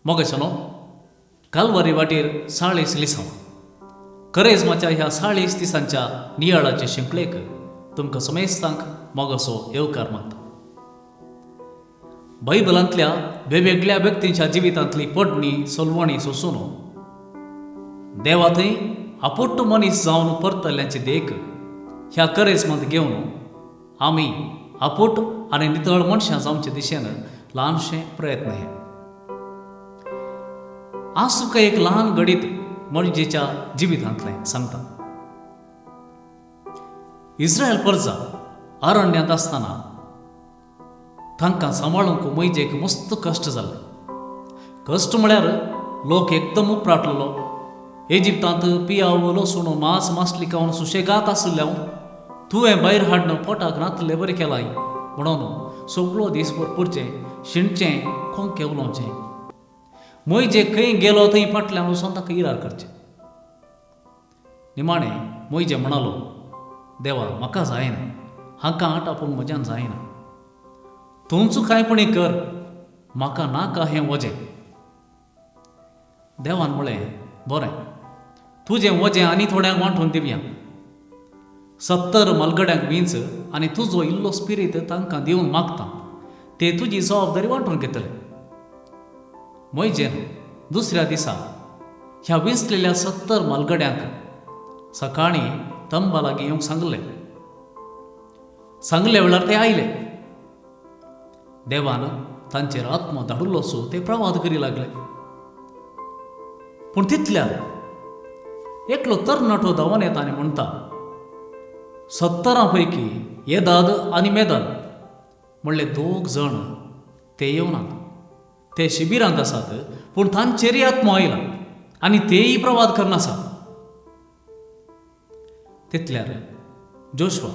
मोगेसनो कालवारी वाटेर 40 लिसांव करेजमाच्या ह्या 40 दिसांच्या नियाळाचे शिंपळेक तुमकां समेस्तांक मोगसो येवकार मागता. बायबलांतल्या वेगवेगळ्या व्यक्तींच्या जिवितांतली पडणी सोलवणी सोसून देवा थंय आपुट्ट मनीस जावन परतल्ल्याची देख ह्या करेजमांत घेवन आमी आपुट आनी नितळ मनशां जावचे दिशेन ल्हानशें प्रयत्न हे. आज तुका एक ल्हान गडीत मणजेच्या जिवितांतलें सांगता. इस्रायल प्रजा अरण्यांत आसतना तांकां सांबाळूंक मोइजेक मस्त कश्ट जाल्ले. कश्ट म्हळ्यार लोक एकदम उपराटलेलो. इजिप्तांत पियाव लसूण मांस मासली खावन सुशेगाद आशिल्ल्यान तुवें भायर हाडून पोटाक रांतलें बरें केलाय म्हणून सगळो दीसभर पुरचें शिणचें खोंके उलोवचें. मोइजे खंय गेलो थंय फाटल्यान वचून ताका इरार करचें. निमाणें मोइजे म्हणालो, देवा म्हाका जायना, हांकां आटापून म्हज्यान जायना. तुमचो कांयपणी कर, म्हाका नाका हें वजें. देवान म्हळें, बरें, तुजें वजें आनी थोड्यांक वांटून दिवया. 70 मलगड्यांक विंच आनी तुजो इल्लो स्पिरीत तांकां दिवन मागता ते तुजी जबाबदारी वांटून घेतले. मोइजेन दुसऱ्या दिसा ह्या विंचलेल्या 70 मलगड्यांक सकाळीं तंबा लागीं येवंक सांगले वेळार ते आयले. देवान तांचेर आत्मो धाडुल्लो सो ते प्रवाद करी लागले. पूण तितल्यार एकलो तरणाटो धांवन येता आनी म्हणटा, 70 पैकी येदाद आनी मेदाद म्हणले 2 जण ते येवनात. ते शिबिरांत आसात, पूण तांचेरय आत्मो आयला आनी तेय प्रवाद करनासात. तितल्यार जोशुआ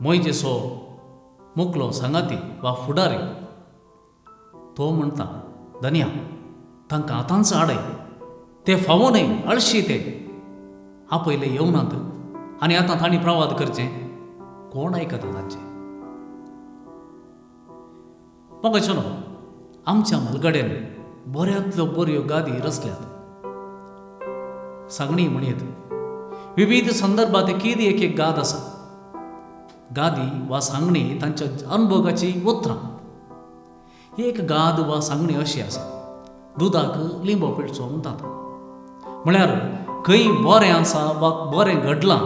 मोइजेचो मुखलो सांगाती वा फुडारी तो म्हणटा, धन्या तांकां आतांच हाडय. ते फावो न्हय, अळशी ते आपयले येवनात आनी आतां तांणी प्रवाद करचें, कोण आयकता तांचें. मोगेचनो आमच्या मलगड्यान बऱ्यांतल्यो बऱ्यो गादी रचल्यात. सांगणी म्हणयत विविध संदर्भात कितें एक गाद आसा. गादी वा सांगणी तांच्या अनुभवाची उतरां. एक गाद वा सांगणी अशी आसा, दुदाक लिंबो पिळचो म्हणटात. म्हळ्यार खंय बरें आसा वा बरें घडलां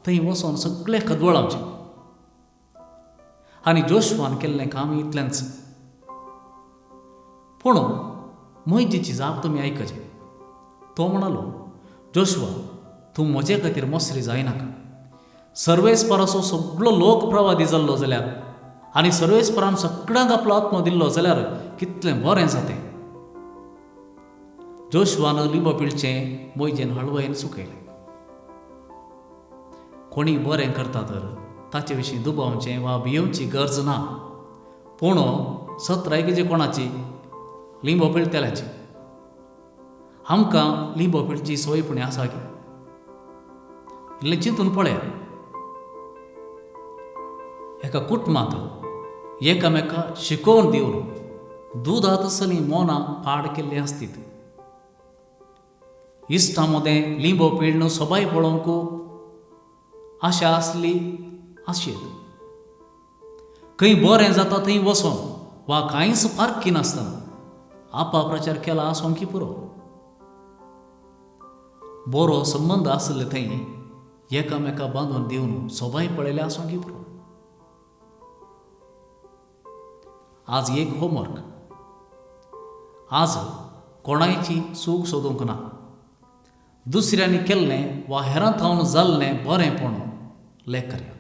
थंय वचोन सगळें खदवळावचें. आनी जोशुआन केल्लें काम इतलेंच. पूण मोइजेची जाप तुमी आयकचें. तो म्हणालो, जोशुआ तूं म्हजे खातीर मसरी जायनाका. सर्वेस्पराचो सगळो लोक प्रवादी जाल्लो जाल्यार आनी सर्वेस्परान सगळ्यांक आपलो आत्मो दिल्लो जाल्यार कितलें बरें जातें. जोशुआन लिंबो पिळचें मोइजेन हळवयेन सुकयलें. कोणी बरें करता तर ताचे विशीं दुबावचें वा भियेवची गरज ना. पूण 17 कोणाची लिंबो पिळतेल्याची. आमकां लिंबो पिळची सोयपणी आसा की इल्लें चिंतून पळया. एका कुटुंबांत एकामेकाक शिकोवन दिवन दुदांत सली मोनां पाड केल्लीं आसतीत. इश्टां मदें लिंबो पिळून सोबाय पळोवंक आशा आसली आशेत. खंय बरें जाता थंय वचोन वा कांयच पारखी नासतना आपाप्रचार केला आसोंकी पुरो. बरो संबंद आसले थंय एकामेकाक बांदून दिवन सोबाय पळयले आसोंकी पुरो. आज एक होमवर्क. आज कोणायची चूक सोदूंक ना. दुसऱ्यांनी केल्लें वा हेरां थावन जाल्लें बरेंपण लेख करया.